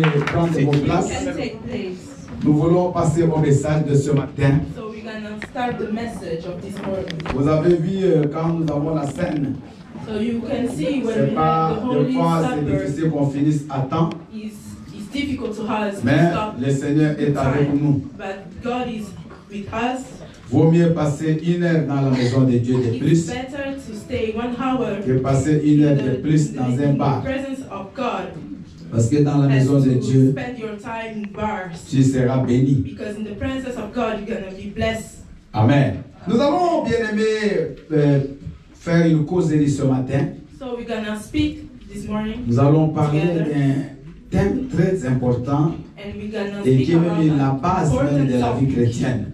de prendre vos places. Nous voulons passer au message de ce matin. Vous avez vu quand nous avons la scène. C'est pas des fois c'est difficile qu'on finisse à temps. Mais le Seigneur est avec nous. Vaut mieux passer 1 heure dans la maison de Dieu de plus que passer 1 heure de plus dans un bar. Parce que dans la maison de Dieu, tu seras béni. Amen. Nous allons bien aimé faire une causerie ce matin. Nous allons parler d'un thème très important et qui est même la base même de la vie chrétienne.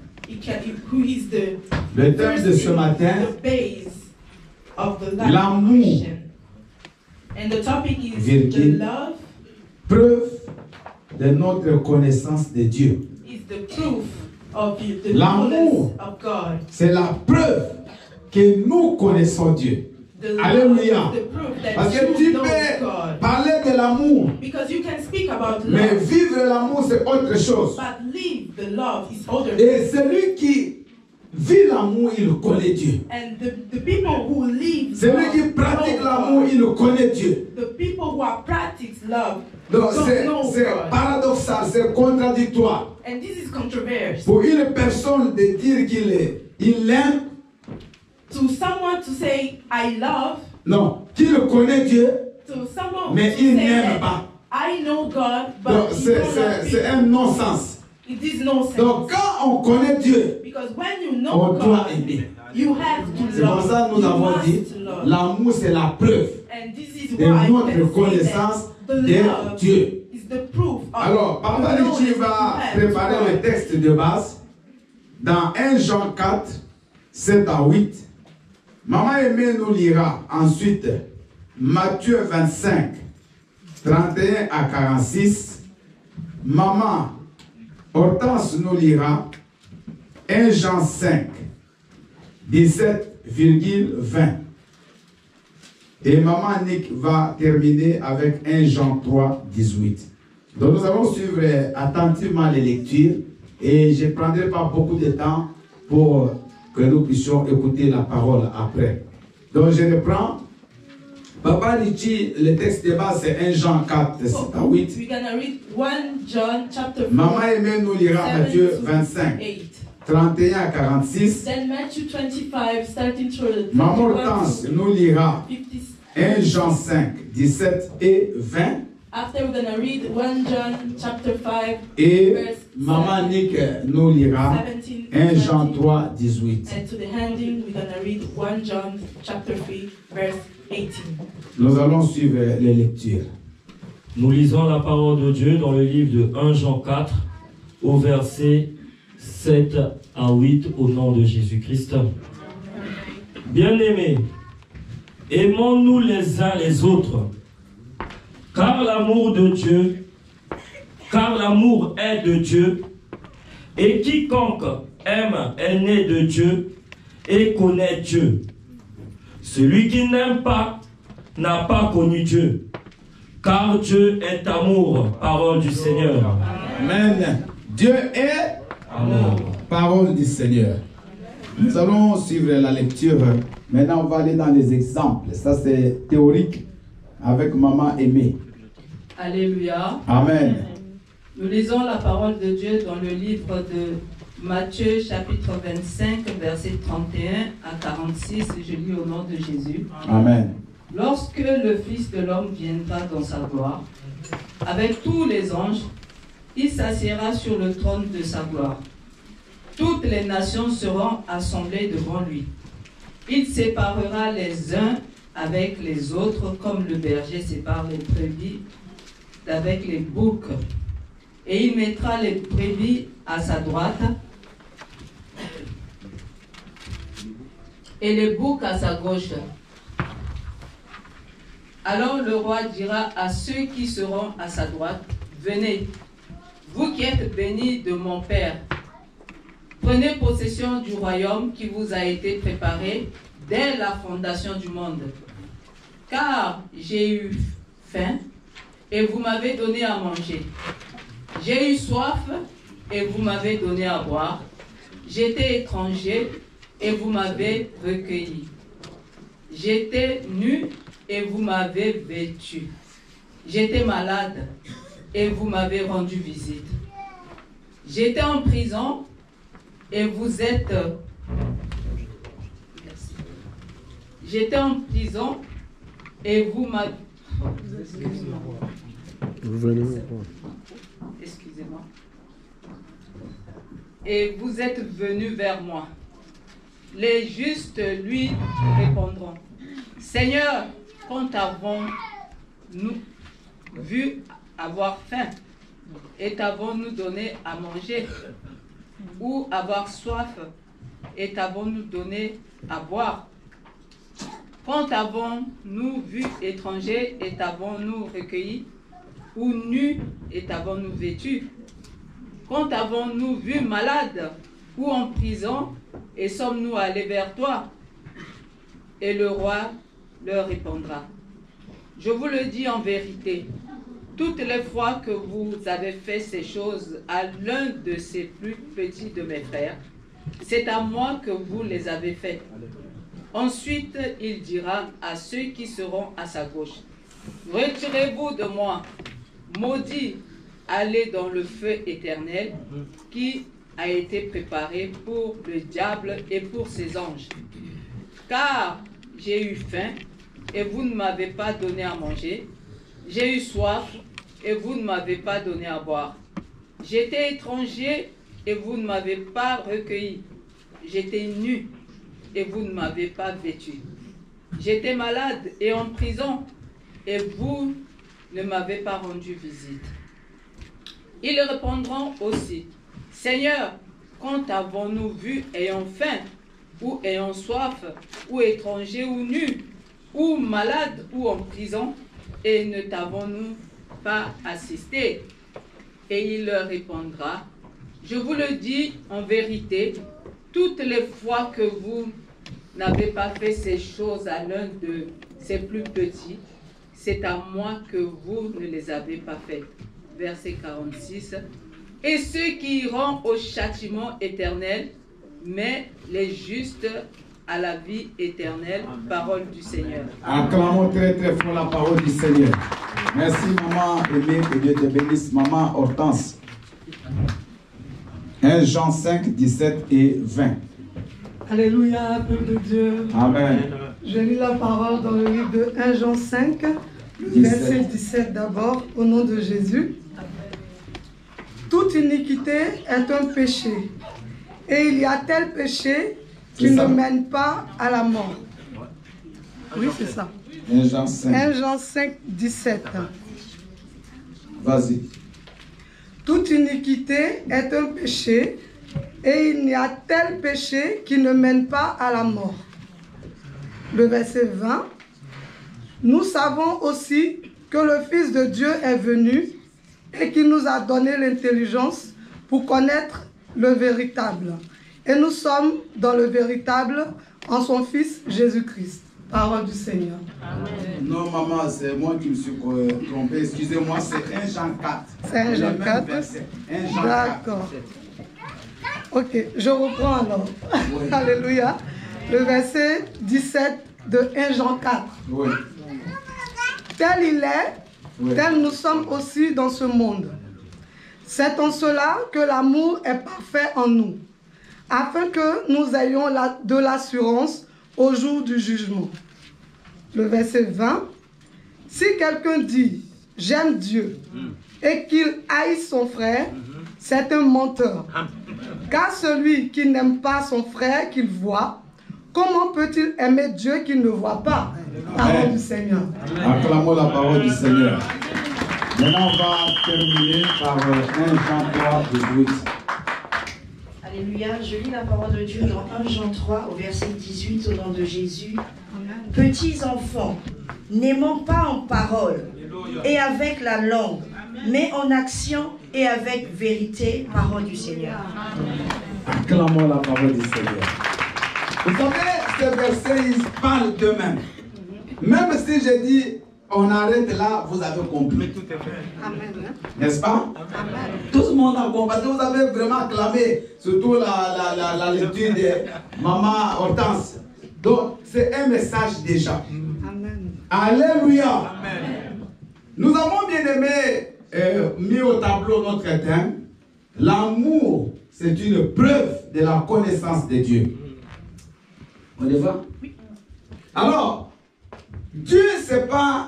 Le thème de ce matin, l'amour, virgule, preuve de notre connaissance de Dieu. L'amour, c'est la preuve que nous connaissons Dieu. Alléluia. Parce que tu peux parler de l'amour, mais vivre l'amour c'est autre chose. Et celui qui vit l'amour, il connaît Dieu. Celui qui pratique l'amour, il connaît Dieu. Donc c'est paradoxal, c'est contradictoire. Pour une personne de dire qu'il aime, to someone to say I love, non, qu'il connaît Dieu, mais il n'aime pas. I know God, but c'est un non-sens. It is no sense. Donc quand on connaît Dieu, because when you know on doit God, aimer. You have to c'est pour ça que nous avons dit l'amour c'est la preuve de notre connaissance de Dieu. Alors, Papa Richie va préparer le texte de base dans 1 Jean 4, 7 à 8. Maman Aimée nous lira ensuite Matthieu 25, 31 à 46. Maman Hortense nous lira 1 Jean 5, 17,20. Et Maman Nick va terminer avec 1 Jean 3, 18. Donc nous allons suivre attentivement les lectures et je ne prendrai pas beaucoup de temps pour que nous puissions écouter la parole après. Donc je reprends. Papa Richie, le texte de base c'est 1 Jean 4, 7 à 8. Maman Aimée nous lira Matthieu 25, 31 à 46. Maman Hortense nous lira 1 Jean 5, 17 et 20. After we're going to read 1 John chapter 5 et verse Maman Nick nous lira 1 Jean 3, 18. And to the ending, we're going to read 1 John chapter 3 verse 18. Nous allons suivre les lectures. Nous lisons la parole de Dieu dans le livre de 1 Jean 4 au verset 7 à 8 au nom de Jésus-Christ. Bien-aimés, aimons-nous les uns les autres. Car l'amour est de Dieu, et quiconque aime est né de Dieu et connaît Dieu. Celui qui n'aime pas n'a pas connu Dieu, car Dieu est amour, parole du Seigneur. Amen. Dieu est amour, parole du Seigneur. Nous allons suivre la lecture. Maintenant, on va aller dans les exemples. Ça, c'est théorique avec Maman Aimée. Alléluia. Amen. Nous lisons la parole de Dieu dans le livre de Matthieu, chapitre 25, versets 31 à 46. Je lis au nom de Jésus. Amen. Lorsque le Fils de l'homme viendra dans sa gloire, avec tous les anges, il s'assiera sur le trône de sa gloire. Toutes les nations seront assemblées devant lui. Il séparera les uns avec les autres, comme le berger sépare les brebis d'avec les boucs. Et il mettra les brebis à sa droite et les boucs à sa gauche. Alors le roi dira à ceux qui seront à sa droite, venez, vous qui êtes bénis de mon Père, prenez possession du royaume qui vous a été préparé dès la fondation du monde. Car j'ai eu faim et vous m'avez donné à manger. J'ai eu soif, et vous m'avez donné à boire. J'étais étranger, et vous m'avez recueilli. J'étais nu, et vous m'avez vêtu. J'étais malade, et vous m'avez rendu visite. J'étais en prison, et vous êtes... J'étais en prison, et vous m'avez... Excusez-moi. Et vous êtes venus vers moi. Les justes lui répondront: Seigneur, quand avons-nous vu avoir faim et t'avons-nous donné à manger, ou avoir soif et t'avons-nous donné à boire? Quand avons-nous vu étranger et t'avons-nous recueilli, ou nu et t'avons-nous vêtu? Quand avons-nous vu malade ou en prison et sommes-nous allés vers toi? Et le roi leur répondra: Je vous le dis en vérité, toutes les fois que vous avez fait ces choses à l'un de ces plus petits de mes frères, c'est à moi que vous les avez faites. Ensuite, il dira à ceux qui seront à sa gauche: Retirez-vous de moi, maudits, allez dans le feu éternel qui a été préparé pour le diable et pour ses anges. Car j'ai eu faim et vous ne m'avez pas donné à manger. J'ai eu soif et vous ne m'avez pas donné à boire. J'étais étranger et vous ne m'avez pas recueilli. J'étais nu et vous ne m'avez pas vêtu. J'étais malade et en prison et vous ne m'avez pas rendu visite. Ils répondront aussi: Seigneur, quand avons-nous vu ayant faim, ou ayant soif, ou étranger, ou nu, ou malade, ou en prison, et ne t'avons-nous pas assisté? Et il leur répondra: Je vous le dis en vérité, toutes les fois que vous n'avez pas fait ces choses à l'un de ces plus petits, c'est à moi que vous ne les avez pas faites. Verset 46. Et ceux qui iront au châtiment éternel, mais les justes à la vie éternelle. Parole du Seigneur. Acclamons très très fort la parole du Seigneur. Merci maman aimée, que Dieu te bénisse. Maman Hortense. 1 Jean 5, 17 et 20. Alléluia, peuple de Dieu. Amen. Je lis la parole dans le livre de 1 Jean 5, verset 17 d'abord, au nom de Jésus. Toute iniquité est un péché, et il y a tel péché qui ne mène pas à la mort. Oui, c'est ça. 1 Jean 5. 1 Jean 5, 17. Vas-y. Toute iniquité est un péché, et il y a tel péché qui ne mène pas à la mort. Le verset 20. Nous savons aussi que le Fils de Dieu est venu et qu'il nous a donné l'intelligence pour connaître le véritable. Et nous sommes dans le véritable en son Fils Jésus-Christ. Parole du Seigneur. Amen. Non, maman, c'est moi qui me suis trompé. Excusez-moi, c'est 1 Jean 4. C'est 1 Jean 4. D'accord. Ok, je reprends alors. Oui. Alléluia. Le verset 17 de 1 Jean 4. Oui. Tel il est, oui, tel nous sommes aussi dans ce monde. C'est en cela que l'amour est parfait en nous, afin que nous ayons de l'assurance au jour du jugement. Le verset 20. Si quelqu'un dit « J'aime Dieu » et qu'il haït son frère, c'est un menteur. Car celui qui n'aime pas son frère qu'il voit, comment peut-il aimer Dieu qu'il ne voit pas? Parole du Seigneur. Acclamons la parole du Seigneur. Maintenant, on va terminer par 1 Jean 3, 18. Alléluia. Je lis la parole de Dieu dans 1 Jean 3, au verset 18, au nom de Jésus. Petits enfants, n'aimons pas en parole et avec la langue, mais en action et avec vérité. Parole du Seigneur. Acclamons la parole du Seigneur. Vous savez, ces versets, ils parlent d'eux-mêmes. Même si je dis on arrête là, vous avez compris. Tout est fait. Amen. N'est-ce pas? Amen. Tout le monde a compris. Parce que vous avez vraiment acclamé, surtout la lecture de Maman Hortense. Donc, c'est un message déjà. Amen. Alléluia. Amen. Nous avons bien aimé, mis au tableau notre thème. L'amour, c'est une preuve de la connaissance de Dieu. On y va? Oui. Alors, Dieu, ce n'est pas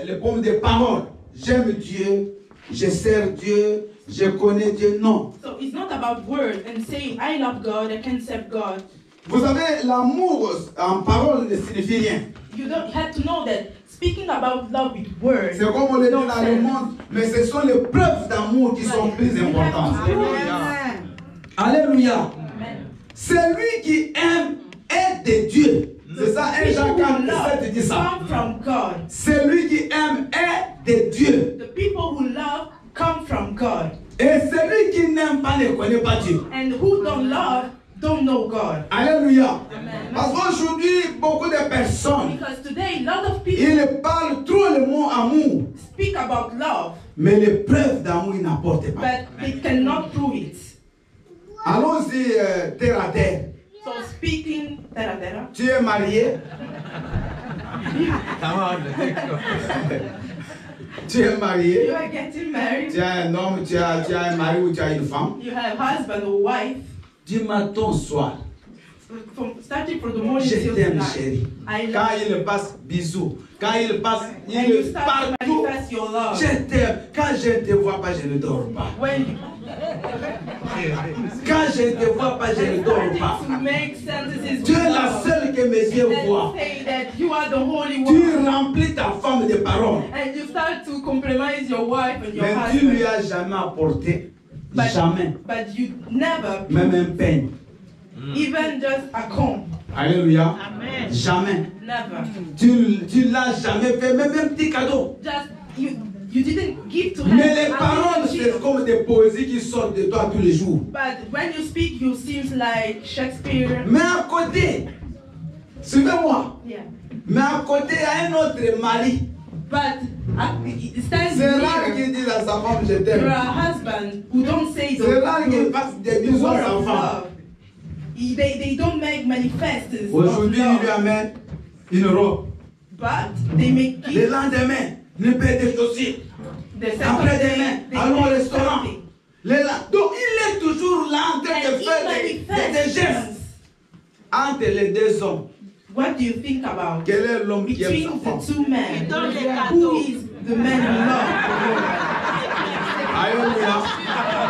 le pomme de parole. J'aime Dieu, je sers Dieu, je connais Dieu. Non. So it's not about word and saying I love God, I can serve God. Vous savez, l'amour en parole ne signifie rien. You don't have to know that speaking about love with words. C'est comme on le dit dans le monde, mais ce sont les preuves d'amour qui sont plus importantes. Amen. Alléluia. Celui qui aime est de Dieu. C'est ça, 1 Jean 4, dit ça. Celui qui aime est de Dieu. The people who love come from God. Et celui qui n'aime pas ne connaît pas Dieu. And who don't love don't know God. Alléluia. Amen. Parce qu'aujourd'hui, beaucoup de personnes, because today, a lot of people ils parlent trop le mot amour. Speak about love. Mais les preuves d'amour, ils n'apportent pas. But they cannot prove it. Allons-y terre à terre. So speaking terra terra. Tu es marié. Tu es marié. You are getting married. Tu as un homme, tu as un mari ou tu as une femme. You have husband or wife. Du matin au soir. Starting from the morning Je till t'aime, night. chérie. Quand il passe, bisous. Quand il passe, And il you est start to partout. manifest your love. Je t'aime. Quand je ne te vois pas, je ne dors pas. When you Quand je ne te vois pas, je ne dors pas. to make sentences Tu es with la love. seule que mes yeux voient. And say that you are the holy Tu one. remplis ta femme de paroles. And you start to compromise your wife and your Mais tu lui husband. as jamais apporté, But, jamais, but you never, même un peigne. even just a comb. Alléluia. Amen. Jamais. Never. Tu l'as jamais fait, même un petit cadeau. Just you didn't give to her. Mais les a paroles, little c'est gift. comme des poésies qui sortent de toi tous les jours. But when you speak, you seem like Shakespeare. Mais à côté, suivez-moi, Yeah. mais à côté, il y a un autre mari. But it stands C'est rare here. qu'il dise à sa femme, je You're t'aime. a husband who don't say C'est rare qu'il fasse des bisous à word sa of femme. love. They don't make manifests of Aujourd'hui, il lui love. amène une robe. But they make Le gifts. lendemain, une paire de chaussures. The second Après-demain, day, they allons au make restaurant. something. Donc, il est toujours là en train de And faire it des manifests. gestes entre les deux hommes. What do you think about Quel est l'homme qui aime between sa femme? the two men? Who is the man who loves the woman? Alléluia.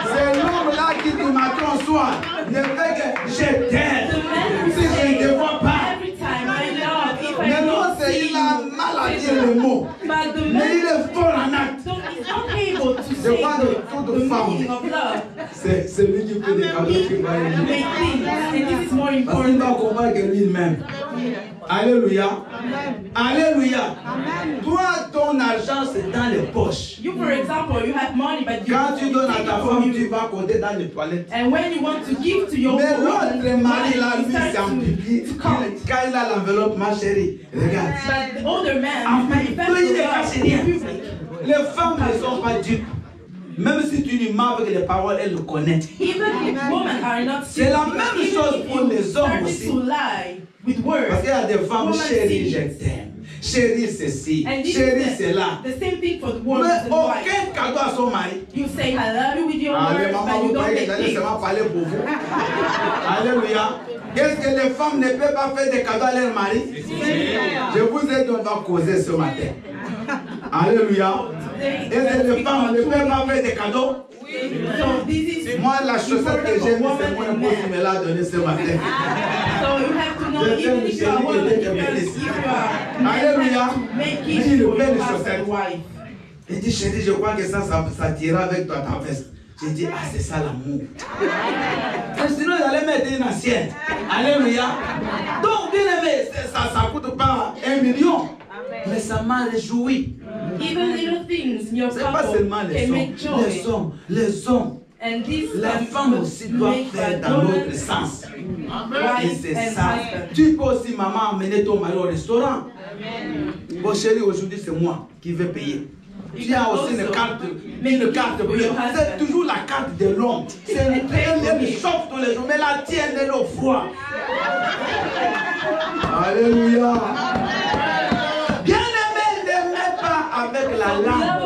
C'est l'homme-là qui du matin au soir ne fait que je t'aime. The man who Si je ne te says vois pas. every time I love, if I Mais non, don't c'est see il a you, mal à dire le mot. but the Mais il man est fort en acte. so he's not able to C'est say pas de the femme. meaning of love. C'est lui qui fait des cadeaux qui va He aimer. make things, and this is more Parce qu'il va important. comprendre que lui-même. Alléluia. Alléluia. Toi, ton argent, c'est dans les poches. You, for example, you have money, but you Quand tu donnes à take ta it from femme, tu you. vas compter dans les toilettes. And when you want to give to your Mais woman, l'autre mari, là, you lui, start c'est en pipi. to count. Quand il a l'enveloppe, ma chérie, regarde. But the older man Ah, manifests oui, il the est love caché in rien. public. Les femmes ne sont pas dupes. Même si tu lui mens avec les paroles, elles le connaissent. Even if women are not C'est la stupid, même even chose if pour you les hommes started aussi. to lie with words, Parce qu'il y a des femmes, women chérie, see. je t'aime. Chérie, ceci. And this Chérie, is c'est là. the same thing for the woman Mais and wife. aucun cadeau à son mari. You say I love you with your Allez, words, maman, but vous you don't croyez que make j'allais things. seulement parler pour vous. Alléluia. Qu'est-ce que les femmes ne peuvent pas faire des cadeaux à leur mari? Je vous ai dit, on va causer ce matin. Alléluia. Est-ce que les femmes ne peuvent pas faire des cadeaux? So this is Moi, la chaussette que j'ai mise, c'est mon épouse qui me l'a donnée ce matin. so you have to know Je even t'aime, if you are chérie, woman, que Dieu te because bénisse. if you are man, Alléluia. you have to make Dis it une for belle your chaussette. husband, wife. Il dit, chérie, je crois que ça t'ira avec toi, ta veste. J'ai dit, ah, c'est ça l'amour. Mais sinon, j'allais mettre une ancienne. Alléluia. Donc, bien aimé, ça ne coûte pas 1 million. Mais ça m'a réjoui. Even little things in your Ce n'est pas couple seulement can make joy. les hommes La femme aussi doit faire dans l'autre sens. Et c'est ça. Tu peux aussi, maman, amener ton mari au restaurant. Bon chérie, aujourd'hui c'est moi qui vais payer. Tu as aussi une carte bleue. C'est toujours la carte de l'homme. Elle chauffe tous les jours, mais la tienne elle est au froid. Alléluia. Bien-aimé, n'aimez pas avec la langue,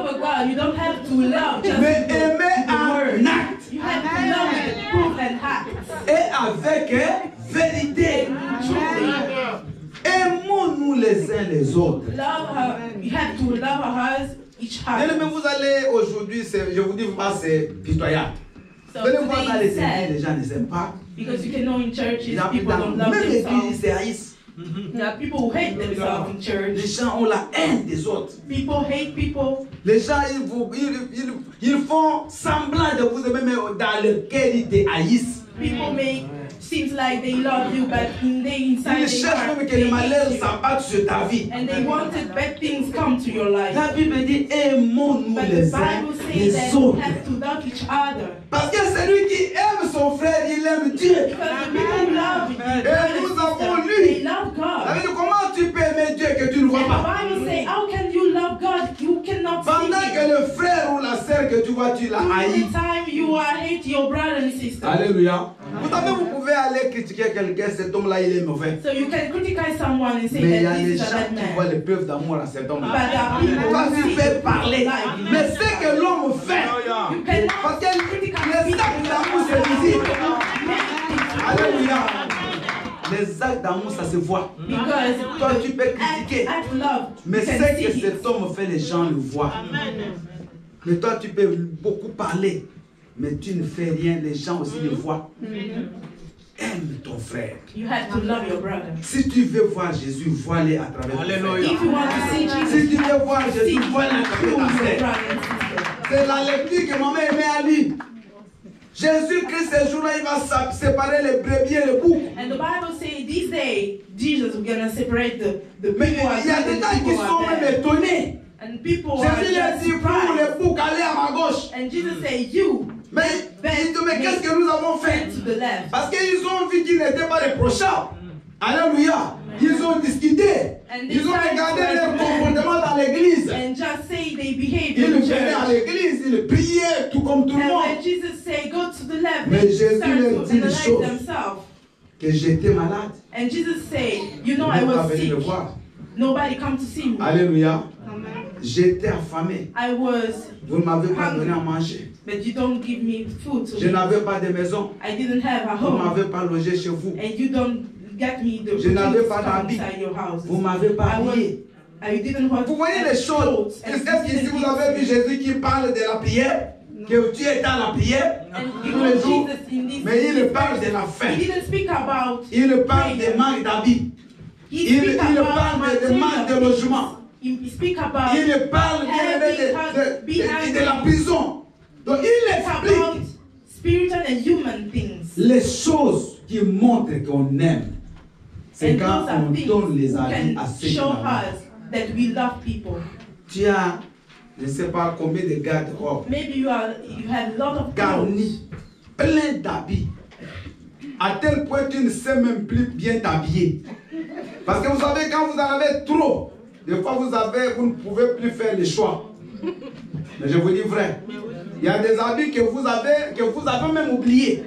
mais aimez en acte. Et avec vérité. Aimons-nous les uns les autres. Bien-aimé, vous allez aujourd'hui, je vous dis pas, c'est pitoyable. Vous allez voir dans les églises, les gens ne s'aiment pas. Because you can know in churches, people don't love Même les themselves. se haïssent. There are people who hate themselves in church. Les gens ont la haine des autres. People hate people. Les gens, ils font semblant de vous aimer, mais dans le cœur, ils te haïssent. People make seems like they love you, but inside Ils cherchent même que le malheur s'abatte sur ta vie. and they wanted bad things come to your life. La Bible dit aimons-nous But the les uns Bible says les that we autres. have to love each other. Parce que celui qui aime son frère, il aime Dieu. Because the people who love Et nous avons lu. they love God. Ça veut dire, comment tu peux aimer Dieu que tu ne vois And pas? the Bible says, how can you love God? You cannot see Pendant Him. que le frère ou la sœur que tu vois, tu l'as During haï. the time you are hate your brother and sister. Alléluia. Vous savez, vous pouvez aller critiquer quelqu'un, cet homme-là, il est mauvais. So you can criticize someone and say Mais il y a that des this is a gens bad qui voient man. les preuves d'amour à cet But homme-là. there are people Toi, who tu see peux parler. life. Mais ce que l'homme fait, You cannot parce que criticize les actes d'amour, c'est visible. Alléluia. Les actes d'amour, ça se voit. Because Toi, tu peux critiquer. act love, Mais you ce can que see it. cet homme fait, les gens le voient. Mais toi, tu peux beaucoup parler. Mais tu ne fais rien, les gens aussi le voient. Aime ton frère. You have to love your brother. Si tu veux voir Jésus, vois-le à travers ton frère. If you want to see Jesus, Si tu you veux have voir to Jésus, see vois-le à through travers your ta brother sœur. and sister. C'est la lecture que maman aimait à lire. Jésus-Christ, ce jour-là, il va séparer les brebis et les boucs. And the Bible says this day, Jesus is going to separate the Mais people who are il y a good des and the gens qui people who sont are même bad. étonnés. And people are Jésus leur just dit, pour surprised. les boucs, allez à ma gauche. And Jesus said, you Mais ils disent, mais qu'est-ce que nous avons fait? to the left. Parce qu'ils ont vu qu'ils n'étaient pas reprochables. Alléluia. Ils ont discuté. Ils ont regardé leur comportement dans l'église. And just say they behave Ils in venaient à church. l'église, ils priaient tout comme tout le And monde. when Jesus said, go to the left, Mais they Jésus start leur to dit une analyze chose. themselves. Que j'étais malade. And Jesus said, you know, Ils I n'ont pas was venu sick. me voir. Nobody come to see me. Alléluia. J'étais affamé. I was, Vous ne m'avez pas donné à manger. but you don't give me food to Je eat. n'avais pas de maison. I didn't have a Vous ne home. m'avez pas logé chez vous. And you don't get me the Je n'avais food pas to come d'habit. inside your house. Vous ne m'avez pas habillé. I didn't want Vous voyez les choses. clothes, and Est-ce you qu'ici didn't vous give avez vu me- Jésus qui parle de la prière? Que tu es dans la prière And you tous know les jours. Jesus in this, Mais il parle de la faim. he didn't speak about Il parle prayer. des manques d'habits. He Il speak parle about de manque de logement. He speak about Il parle bien aimé, de la prison. Donc il speak about explique spiritual and human things. les choses qui montrent qu'on aime. C'est And quand those are on things donne les who habits à can ceux qui show n'en ont pas. us that we love people. Tu as, je ne sais pas combien de garde-robes Maybe you have a lot of clothes. garnis, plein d'habits. À tel point que tu ne sais même plus bien t'habiller. Parce que vous savez, quand vous en avez trop, des fois vous ne pouvez plus faire les choix. Mais je vous dis vrai, il y a des habits que vous avez même oubliés.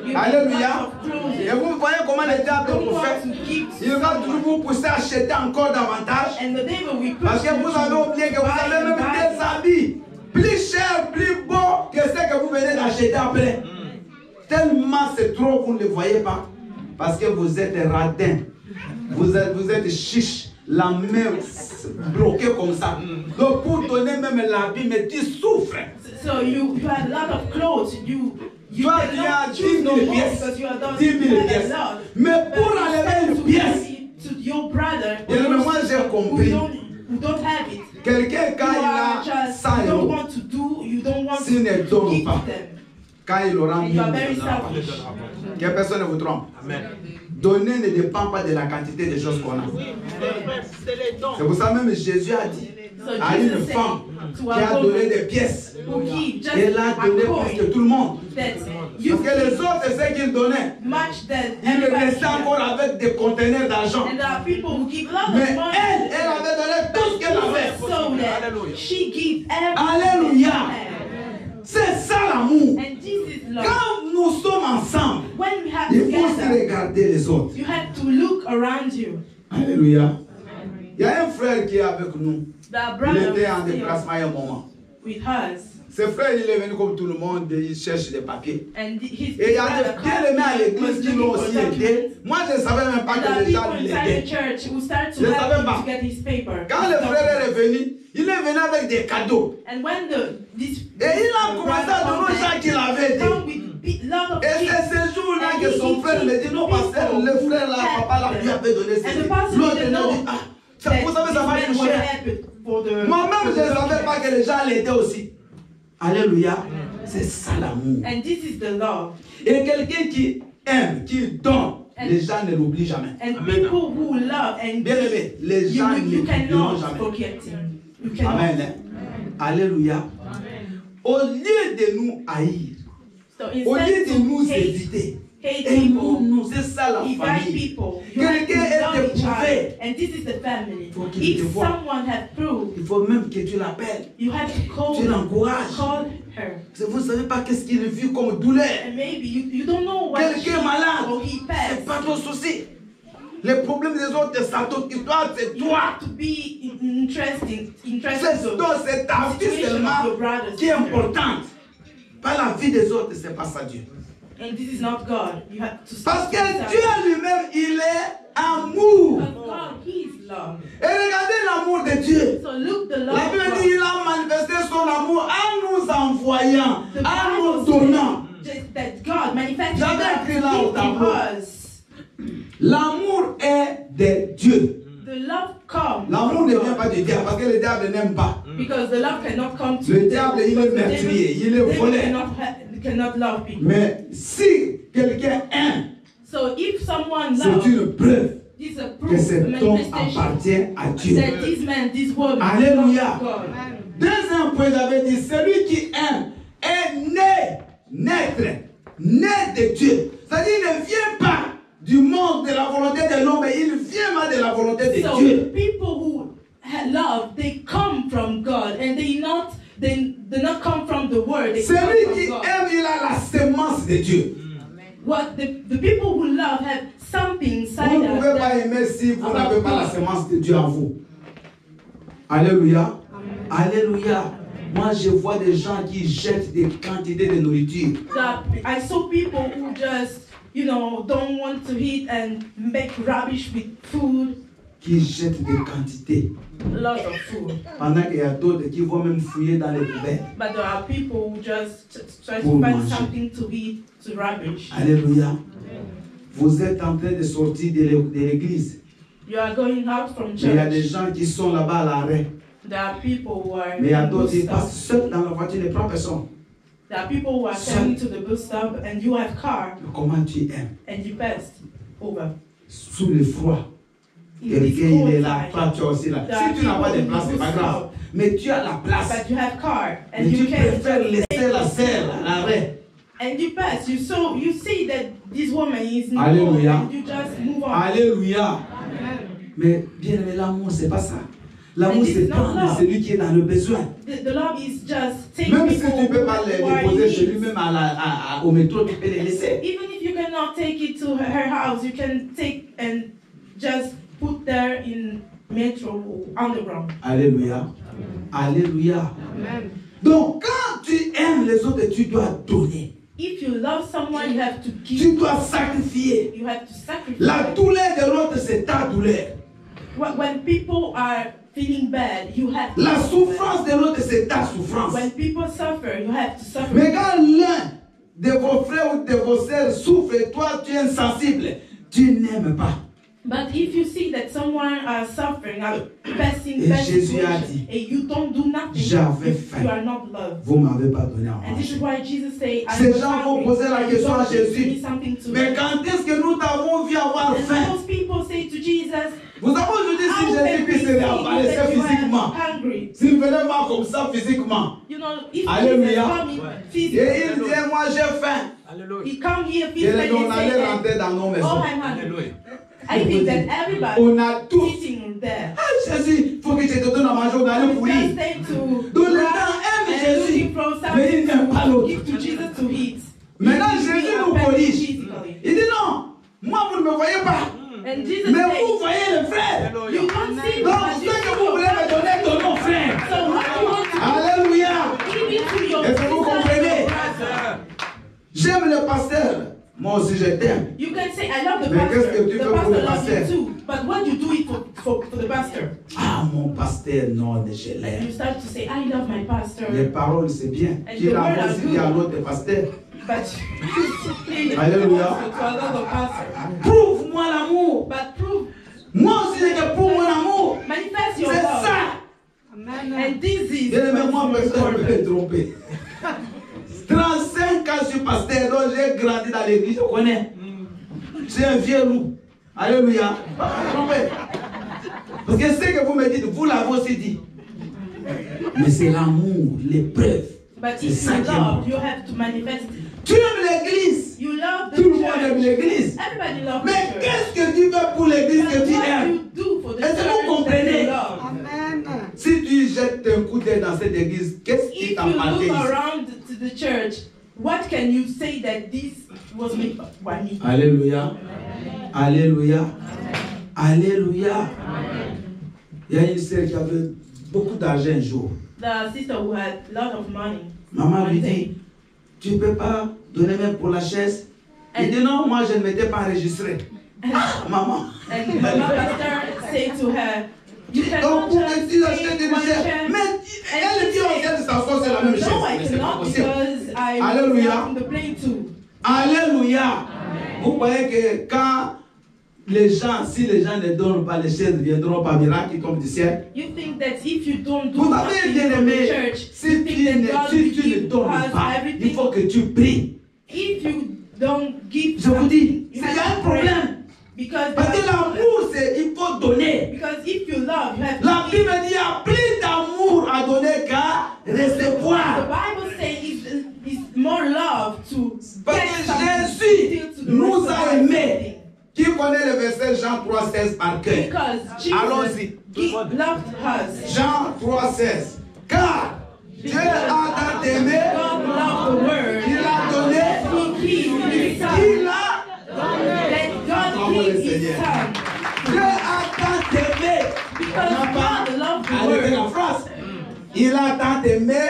You have Alléluia. lots of clothes. Et vous voyez comment les diables Don't vous want fait. to keep Il va toujours vous pousser à acheter encore davantage. and the devil will push Parce que you vous avez to oublié que vous buy avez and même buy. des habits plus chers, plus beaux que ceux que vous venez d'acheter après. Tellement c'est trop, vous ne les voyez pas. Parce que vous êtes radin. Vous êtes chiche. La main bloquée comme ça. Donc pour donner même l'habit, mais tu souffres. So you have a lot of clothes. You Toi, tu as cannot 10 choose no 000 more pièces. because you are done 10 000 you have pièces. a lot. Mais pour But enlever instead une to pièce, give it to your brother Et le moi j'ai who compris. don't have it. Quelqu'un quand You il are a just 100 you don't euros, want to do. You don't want s'il ne to donne give pas, them. quand il aura And mis, you are very selfish. que personne ne vous trompe. Donner ne dépend pas de la quantité de choses qu'on a. C'est pour ça même Jésus a dit, à une femme qui a donné des pièces. Elle a donné presque tout le monde. Parce que les autres, c'est ce qu'ils donnaient. Ils restaient encore avec des conteneurs d'argent. Mais elle avait donné tout ce qu'elle avait. Alléluia. C'est ça l'amour. Quand nous sommes ensemble, il faut se regarder les autres. Alléluia. Il y a un frère qui est avec nous. Il était en déplacement il y a un moment. Ce frère, il est venu comme tout le monde, il cherche des papiers. Et il y a des bien-aimés à l'église qui l'ont aussi aidé. Moi, je ne savais même pas que les gens l'aidaient. Je ne savais pas. Quand le frère est revenu, il est venu avec des cadeaux. Et il a commencé à donner aux gens qu'il avait dit. Et c'est ce jour-là que son frère me dit, non, pasteur, le frère là, papa là, lui avait donné ça. L'autre lui a dit, ah, vous savez, ça va être cher. Moi-même, je ne savais pas que les gens l'aidaient aussi. Alléluia. C'est ça l'amour. Et quelqu'un qui aime, qui donne, les gens ne l'oublient jamais. Bien aimé, les gens ne l'oublieront jamais. Amen. Alléluia. Au lieu de nous haïr, au lieu de nous éviter, et nous, c'est ça la famille. Quelqu'un est éprouvé. Il faut même que tu l'appelles. Tu l'encourages. Vous ne savez pas qu'est-ce qu'il vit comme douleur. Quelqu'un est malade. C'est pas ton souci. Les problèmes des autres, c'est ton histoire, c'est toi. C'est ta vie seulement qui est importante. Pas la vie des autres, c'est pas ça Dieu. And this is not God. You have to parce que Dieu lui-même, il est amour. God, he is love. Et regardez l'amour de Dieu. So look the love la Bible dit, il a manifesté son amour en nous envoyant, en nous donnant. That God manifested j'avais écrit là au tableau. L'amour est de Dieu. L'amour ne vient pas du diable parce que le diable n'aime pas. Because the love cannot come to le diable, il est meurtrier, il est voleur. Cannot love people. Mais si quelqu'un aime, so if someone c'est une preuve que cet homme appartient à Dieu. Alléluia. Deuxième point, j'avais dit, celui qui aime est né de Dieu. C'est-à-dire, il ne vient pas du monde, de la volonté de l'homme, mais il vient de la volonté de Dieu. People who love, they come from God, and they not come from the word. Celui qui aime, il a la semence de Dieu. What the people who love have something inside. Vous ne pouvez pas aimer si vous n'avez pas la semence de Dieu en vous. Alléluia. Alléluia. Moi, je vois des gens qui jettent des quantités de nourriture. I saw people who just, don't want to eat and make rubbish with food. Qui jettent des quantités. Lot of food. Pendant qu'il y a d'autres qui vont même fouiller dans les poubelles. But there are people who just try to find something to eat, to rubbish. Alléluia. Vous êtes en train de sortir de l'église. You are going out from church. Mais il y a des gens qui sont là-bas à l'arrêt. There are people who are. Mais il y a d'autres qui passent seuls dans la voiture, ne prennent personne. There are people who are coming to the bus stop and you have car. Comment tu aimes? And you pass over. Sous le froid. Quelqu'un il est là, toi tu es aussi là. Si tu n'as pas de place, c'est pas grave. Mais tu as la place. But you have car and mais you tu préfères laisser la selle à l'arrêt. And you pass. You see that this woman is not. Alléluia. And you just move on. Alléluia. Mais bien aimé, l'amour c'est pas ça. L'amour c'est prendre celui qui est dans le besoin. The love is just take même si people tu ne peux pas les déposer chez lui, même au métro, tu peux les laisser. Even if you cannot take it to her house, you can take and just put there in metro underground. Alléluia. Alléluia. Amen. Donc quand tu aimes les autres, tu dois donner. If you love someone, you have to give. Tu dois sacrifier. You have to sacrifice. La douleur de l'autre, c'est ta douleur. When people are feeling bad, you have to. La souffrance de l'autre, c'est ta souffrance. When people suffer, you have to suffer. Mais quand l'un de vos frères ou de vos sœurs souffre et toi tu es insensible, tu n'aimes pas. But if you see that someone are suffering, are passing bad Jésus a situation, dit, and you don't do nothing, j'avais you faim. are not loved. Vous m'avez pas donné à And this is manger. why Jesus say, Ces gens vont poser la question à Jésus. Mais eat. quand est-ce que nous t'avons vu avoir And faim? those people say to Jesus, Vous avez aujourd'hui si Jésus-Christ se réapparaissait physiquement physiquement. hungry. S'il venait voir comme ça physiquement. You know, if Alléluia. Jesus come physically, Et il disait, moi j'ai faim. he come here Et physically on and allait say, rentrer dans nos maisons. oh, I'm hungry. I think that everybody On a tous. sitting there. Ah, Jésus, il faut que je te donne à manger, on allait You pourrir. just say to Donc les gens and aiment Jésus, looking for mais ils n'aiment pas something to l'autre. give to Jesus to eat. Maintenant He Jésus will nous affect corrige. physically. Il dit non, moi vous ne me voyez pas, And Jesus mais says, vous voyez le frère. you don't see me, Donc but ce you que see vous your voulez me brother. donner, donnons frère. So what you want to Alléluia. give it to your Est-ce que vous sister comprenez? and brother. J'aime le pasteur. Moi aussi je t'aime. You can say, I love the Mais qu'est-ce pastor. que tu The fais pour pastor le loves pasteur? you too. But what you do it for the pastor? Ah mon pasteur, non, je And l'aime. you start to say, I love my pastor. Les paroles c'est bien. And Qu'il the word envoie are aussi good. dire à l'autre pasteur. But you simply Alléluia. to another pastor. Prouve-moi l'amour. But prove, Moi aussi je prouve mon amour. manifest your C'est love. ça. And this is Bien aimé, moi what's personne ne peut me important. tromper. 35 ans je suis pasteur, donc j'ai grandi dans l'église, je connais. C'est un vieux loup. Alléluia. Parce que ce que vous me dites, vous l'avez aussi dit. Mais c'est l'amour, l'épreuve. But C'est if ça you qui est love, important. you have to manifest it. Tu aimes l'église. You love the Tout le monde aime church. l'église. Everybody loves the Mais church. qu'est-ce que tu fais pour l'église But que tu what aimes? you do for the Est-ce que vous church that comprenez? you love. Amen. Si tu jettes un coup d'œil dans cette église, qu'est-ce qui If t'a you marqué look ici? around to the church, what can you say that this was made by me? Alléluia. Alléluia. Alléluia. Il y a une sœur qui avait beaucoup d'argent un jour. The sister who had a lot of money. Maman lui one day. dit, tu ne peux pas donner même pour la chaise? Il dit non, moi je ne m'étais pas enregistré. Maman. And my pastor said to her, you Donc cannot pour just que tu achètes take une one chaise. chair. Mais elle dit en quelle station c'est la même chose. No, I Mais c'est pas cannot possible. because I'm Alléluia. on the plane too. Alléluia. Vous voyez que quand les gens, si les gens ne donnent pas, les chaises ne viendront pas miracle comme du ciel. You think that if you don't do Vous avez something bien for the aimé, church, si you tu think ne, that God si will tu ne give donnes us pas, il everything. faut que tu pries. If you don't give Je vous dis, something, il you y a un have to pray. problème. Because Parce que l'amour, c'est il faut donner. Because if you love, you have La to give. Bible dit, il y a plus d'amour à donner qu'à The recevoir. Bible says it's more love to Parce get que something Jésus still to the nous rest of a us. aimés. Qui connaît le verset Jean 3,16 par cœur? Because Allons-y. Jesus loved us. Jean 3,16. Car Dieu a tant aimé God loved the world. qu'il a donné, He gave His Son. qu'il a. That God gave His Son. Dieu a tant aimé. Because God loved the Arrêtez la world. phrase. Il a tant aimé.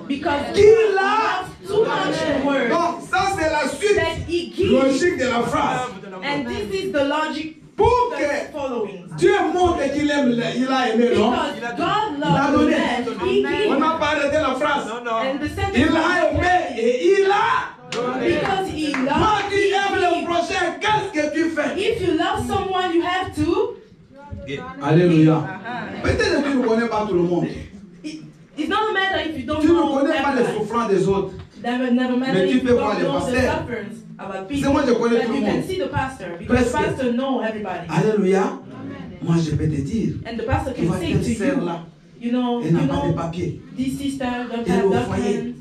Because Qu'il God a. loved too much the world Donc ça c'est la suite that He gives. logique de la phrase. And this is the logic Pour that's que following. Dieu montre qu'il aime, il a aimé, non? Because God Il a loved the donné. man. He On gave. n'a pas arrêté la phrase. And the sentence Il a aimé et il a. because He Moi loved. qui aime le prochain, qu'est-ce que tu fais? If you love someone, you have to. Alléluia. Peut-être que tu ne connais pas tout le monde. It's not matter if you don't Tu ne know connais pas les everyone. souffrances des autres. Never matter Mais tu if peux you voir don't les know the pasteurs. sufferings about C'est people. moi, je connais But tout le you monde. can see the pastor because Presque. the pastor know everybody. Alléluia. Moi je peux te dire. And the pastor Tu can vois say telle to sœur you, là. you know, Elle n'a pas de papier. this sister don't Elle est have au foyer. documents.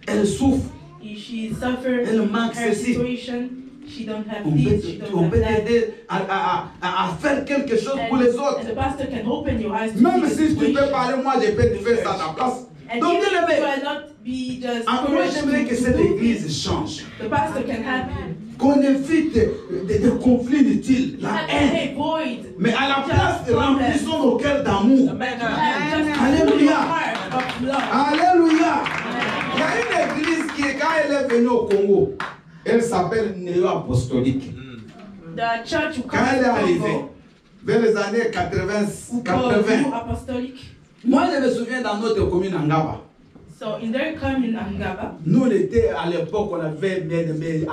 Elle souffre. She suffers Elle manque her ceci. situation. She don't have On peut this. She don't have that. t'aider à faire quelque chose pour les autres. And the pastor can open your eyes to Même see the si tu peux situation. parler, moi je peux te faire ça à ta place. And Donc, even bien if you aimé, are not be just en moi j'aimerais que to cette do église this, change. the pastor can help you. Qu'on évite des conflits inutiles, la Have to haine. avoid Mais à la place, remplissons nos cœurs d'amour. Alléluia. Alléluia. Il y a une église qui, quand elle est venue au Congo, elle s'appelle Néo-Apostolique. The church Quand elle est arrivée, vers les années 80, apostolic. moi je me souviens dans notre commune Angaba. So in their commune Angaba, Nous on était à l'époque, on avait bien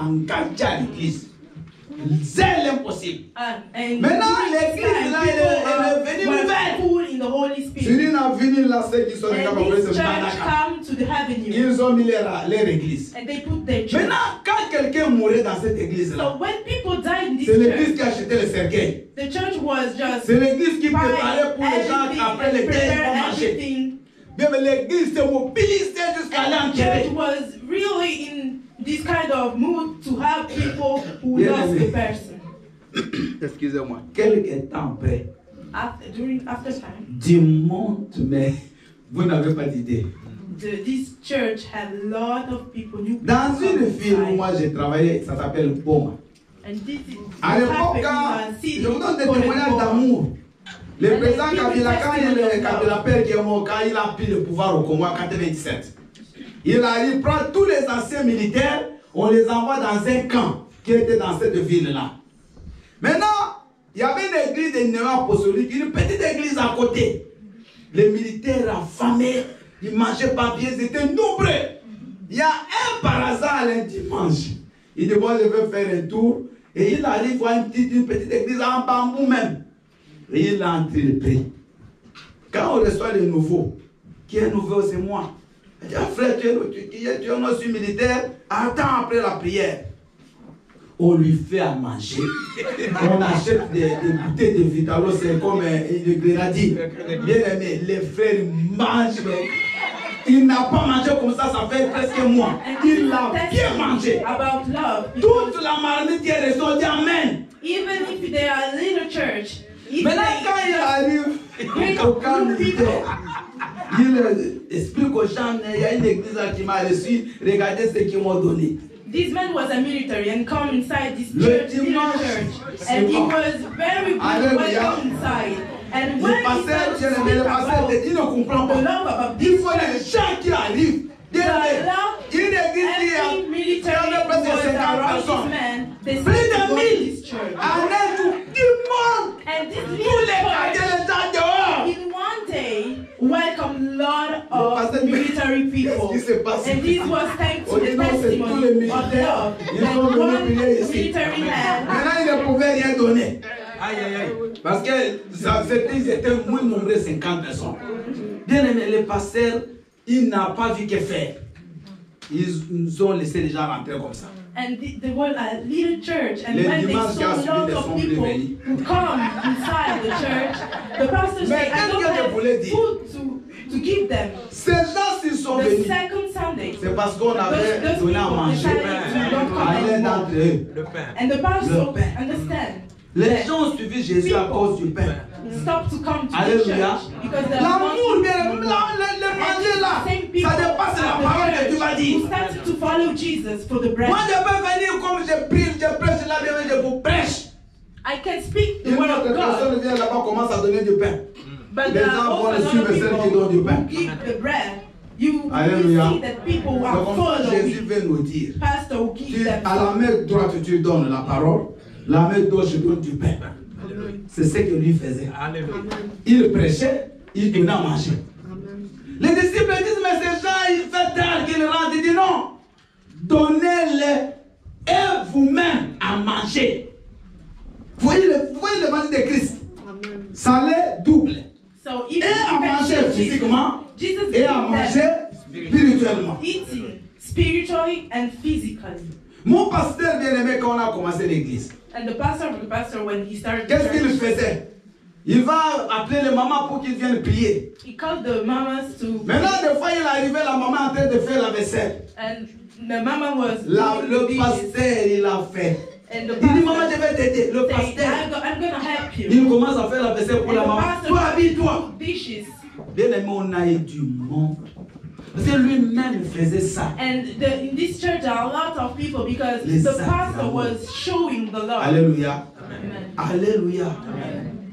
engagé à l'église. C'est l'impossible. and Maintenant, l'église là, elle est venue nouvelle. full in the Holy Spirit. Cyril a venu là, ceux qui sont And Angaba, this c'est church Banaka. come to the avenue. Ils ont mis leur église. And they put their church. Maintenant, quand quelqu'un mourait dans cette église là, So when people people died in this C'est l'église church. qui achetait les cercueils. The church was just C'est l'église qui préparait pour les everything gens après les and guerres prepare vont marcher. everything. Bien, mais l'église se mobilisait jusqu'à aller And the enterrer. church was really in this kind of mood to have people who Bien lost aimé. the person. Excusez-moi. Quelques temps après, After time, du monde, mais vous n'avez pas d'idée. this church had a lot of people. New people Dans une come ville où inside. moi j'ai travaillé, ça s'appelle Boma. And this is À l'époque, happened quand in a city je vous donne des called témoignages Boma. d'amour. Le And président the Kabila, quand il people est Kabila Père qui est mort, quand il a pris le pouvoir au Congo en 1997, il prend tous les anciens militaires, on les envoie dans un camp qui était dans cette ville-là. Maintenant, il y avait une église de néo-apostolique, une petite église à côté. Les militaires affamés, ils mangeaient pas bien, ils étaient nombreux. Il y a un par hasard un dimanche. Il dit, moi je veux faire un tour. Et il arrive voir une petite église en bambou même. Et il a entré le prix. Quand on reçoit les nouveaux, qui est nouveau, c'est moi. Il dit, frère, tu es un aussi militaire, attends après la prière. On lui fait à manger. On achète des bouteilles de Vitalo, c'est comme le grenadier. Bien aimé, les frères mangent. Mais il n'a pas mangé comme ça fait presque un mois. Il a bien mangé. About love. Toute la marmite est restée, on dit Amen. Even if they are in a church, if Maintenant, they quand il arrive au camp militaire, il explique aux gens, il y a une église qui m'a reçu, regardez ce qu'ils m'ont donné. This man was a military and come inside this Le church, dimanche, and he bon. was very good Alléluia. welcome inside. And Le when he pasteur, started to speak le pasteur, about il ne comprend the pas. love about Il this faut les church, gens qui arrivent. Une église qui every military a presque was 50 around this personnes. man, they Plus said to de go to 1000. this church. Allez tout le monde. And this Tous little les quartiers, church, les gens dehors. in one day, welcomed a lot pasteur, of military people. qu'est-ce qui se passe? And this was thanks to On the dit non, c'est tous les testimony of militaires. love Ils that ont donné one prière ici. military had. Maintenant, il ne pouvait rien donner. Parce que ils étaient moins nombreux, 50 personnes. Bien aimé, les pasteurs, il n'a pas vu que faire. Ils nous ont laissé les gens rentrer comme ça. And they were a little church, and Les when they dimanches, saw a il y a lot des of sons people bénis. who come inside the church, the pastor Mais said, I don't qu'est-ce que je voulais have dire? food to give them. Ces gens, s'ils sont The venus, second Sunday, c'est parce qu'on avait those donné à people manger decided to don't à come l'un anymore. d'entre eux. And the pastor Le pain. understand. Les gens ont suivi Jésus à cause du pain. Stop to come to the Alléluia. church because they are L'amour, not bien, le manger là, same people ça dépasse la at parole the que tu vas church dire. who started to follow Jesus for the bread. Moi, je peux venir comme je prie, je prêche là, je vous prêche. I can speak the Une word autre of God, personne vient là-bas, commence à donner du pain. but Les there gens are vont also le a suivre, lot of celles qui people donnent du pain. who give the bread. You Alléluia. see that people C'est are comme ça que Jésus following. veut nous dire. Pastor will give them. À la main droite, tu donnes la parole. La main gauche, tu donnes du pain. C'est ce que lui faisait. Il prêchait, il donnait à manger. Les disciples disent, mais ces gens, il fait tard qu'ils rentrent. Il dit non, donnez-les et vous-même à manger. Vous voyez le ventre de Christ. Ça les double. So Et à manger physiquement Jesus et à gave manger them spirituellement. eating spiritually and physically. Mon pasteur bien-aimé, quand on a commencé l'église, And the pastor, when he started the qu'est-ce qu'il church, faisait? Il va appeler les mamans pour qu'ils viennent prier. he called the mamas to. Maintenant, des fois, il arrivait, la maman en train de faire la vaisselle. And the mama was. Le doing the dishes. pasteur, il a fait. And the Il dit, maman, pastor je vais t'aider. Le saying, pasteur, I'm gonna help you. il commence à faire la vaisselle pour And la the maman. pastor Toi, habille-toi. do dishes. Bien aimé, on a eu du monde. Parce que lui-même faisait ça. And in this church, there are a lot of people because Les the actes pastor d'amour. was showing the love. Alléluia. Amen. Alléluia.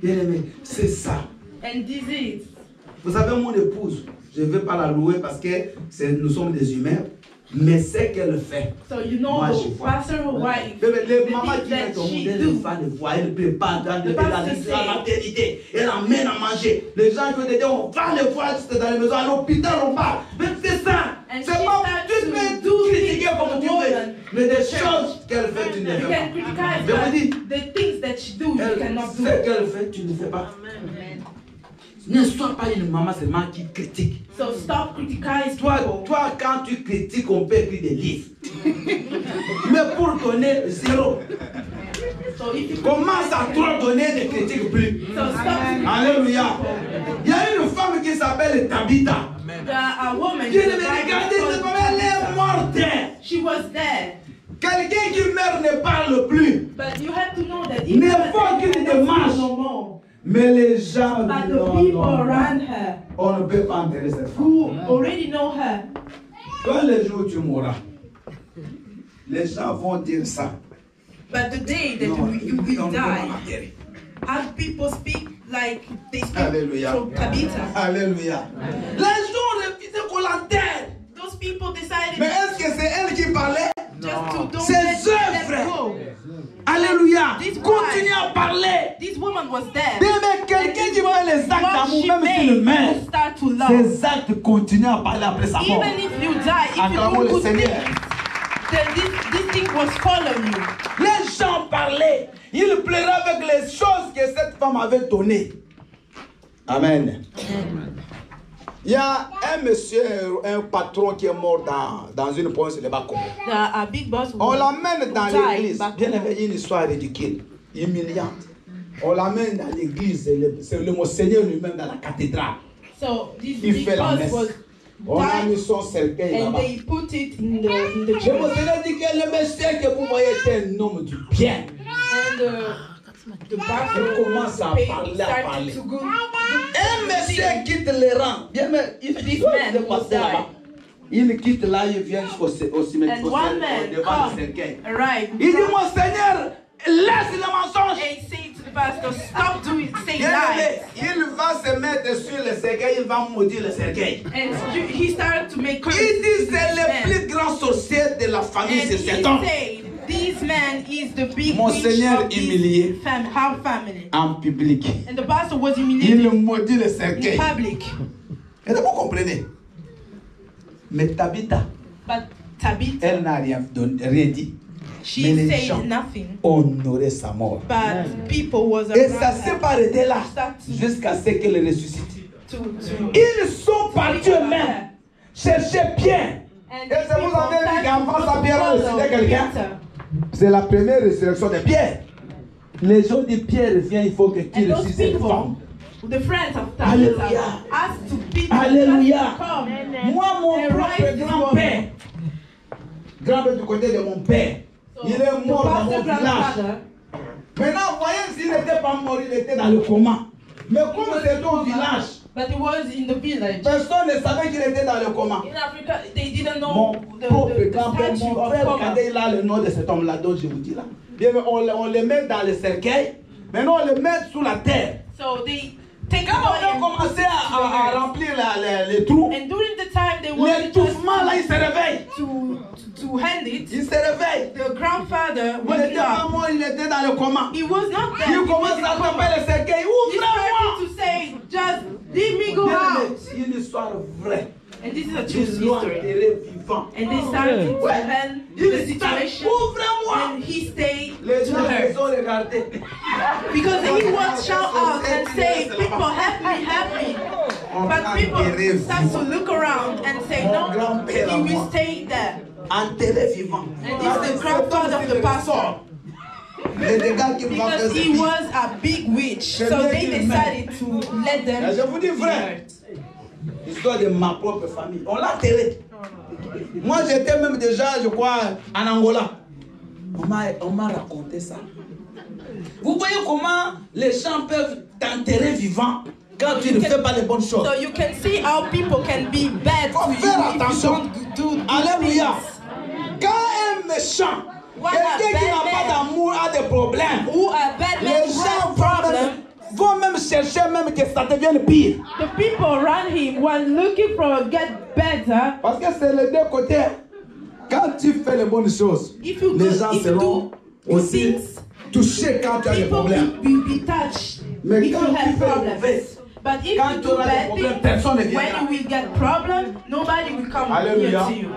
Bien aimé, c'est ça. And this is. Vous savez, mon épouse, je ne vais pas la louer parce que nous sommes des humains, mais c'est qu'elle fait. So you know, Moi, je the vois. pastor wife, Les mamans the qui things mettent that au she monde, elles do. font le voix, elles préparent dans The pastor la maternité, elles amènent à manger. Les gens qui ont dit, on va les voir dans les maisons, à l'hôpital, on va. Mais c'est ça. And C'est she pas, starts tu to peux do critiquer things comme for tu the veux, woman. mais des Church. choses qu'elle fait, tu ne You fais can pas. criticize Je vous dis, but the things that she do, you elle cannot do. fait qu'elle fait, tu ne fais pas. Ne sois pas une maman seulement qui critique. So stop criticizing Toi, people. quand tu critiques, on peut écrire des livres. Mais pour donner, zéro. Commence à trop donner, ne critique plus. Alléluia. Il y a une femme qui s'appelle Tabitha. Je ne me regardais pas, elle est morte. She was dead. Quelqu'un qui meurt ne parle plus. But you have to know that Il ne faut qu'une démarche. Mais les gens, on ne peut pas enterrer cette femme. Who already know her. Quand le jour où tu mourras, les gens vont dire ça. But the day that you will die, as people speak like they speak Alléluia. from Tabitha. Alléluia. Les gens refusaient qu'on l'enterre. Those people decided. Mais est-ce que c'est elle qui parlait? Just to don't Ses let them œuvres. go. Alléluia. This Continue à parler. This woman was dead. Mais quelqu'un qui fait les actes d'amour, même s'il meurt, start to love. ces actes continuent à parler après sa mort. Even if you die, if Acclamons you le could Seigneur. think, then this thing was following you. Les gens parlaient. Il plairait avec les choses que cette femme avait données. Amen. Il y a un monsieur, un patron qui est mort dans une province de Bakongo. On l'amène dans l'église. Bien évidemment, une histoire ridicule, humiliante. On l'amène dans l'église. C'est le Monseigneur lui-même dans la cathédrale. Il fait la messe. On a mis son cercueil là-bas. Le Monseigneur dit que le monsieur que vous voyez est un homme du bien. Il commence à parler. Un monsieur quitte les rangs. Bien, mais il passe là-bas. Il quitte là, il vient au cimetière, devant le cercueil. Il dit, mon Seigneur, laisse le mensonge. Il va se mettre sur le cercueil, il va maudire le cercueil. Il dit, c'est le plus grand sorcier de la famille, c'est cet homme. This man is the big Mon Seigneur humilié en public. And the pastor was humiliated il maudit le cercueil. In public. Et vous comprenez? Mais Tabitha, elle n'a rien dit. She mais les said gens nothing. Honoraient sa mort. But people was et ça s'est pas arrêté là jusqu'à ce qu'elle ressuscite. Ils sont partis eux-mêmes chercher Pierre. Et si vous avez vu qu'en France à Pierre ressuscité quelqu'un, c'est la première résurrection de Pierre. Les gens de Pierre viennent, il faut que tu ressuscites cette femme. The friends of Alléluia. Alléluia. Moi, mon propre grand-père, grand-père du côté de mon père, il est mort dans mon village. Maintenant, voyez, s'il n'était pas mort, il était dans le coma. Mais comme c'était au village, but it was in the village. Personne ne savait qu'il était dans le coma. In Africa, they didn't know mon propre grand-père, statue mon of frère, coma. regardez là le nom de cet homme-là dont je vous dis là. Bien, on le met dans le cercueil, maintenant on le met sous la terre. So they take Quand on a commencé à remplir les trous, and during the time they wanted l'étouffement là, il se réveille. To hand it, il se réveille. The grandfather il n'était pas mort, il était dans le coma. He was not there. Il commence à taper le cercueil. Ouvrez-moi! To say, just let me go out. C'est une histoire vraie. And this is a true story. And they started to hand the situation. And he stayed to her. Because he would shout out and say, people help me. But people start to look around and say, no, he will stay there. Enterré vivant. And this is the grandfather of the pastor. Because he was a big witch. So they decided to let them. Je vous dis vrai. L'histoire de ma propre famille. On l'a enterré. Moi j'étais même déjà, je crois, en Angola. On m'a raconté ça. Vous voyez comment les gens peuvent t'enterrer vivant quand tu ne fais pas les bonnes choses. So you can see how people can be bad to you if you don't do Alléluia. Quand un méchant, quelqu'un qui n'a pas d'amour a des problèmes, les gens vont même chercher même que ça devienne pire. The people around him were looking for get better. Parce que c'est les deux côtés. Quand tu fais les bonnes choses, les gens seront aussi touchés quand tu as des problèmes. Mais quand tu fais les mauvais, but if you do bad things, when you will get problem, nobody will come here to you.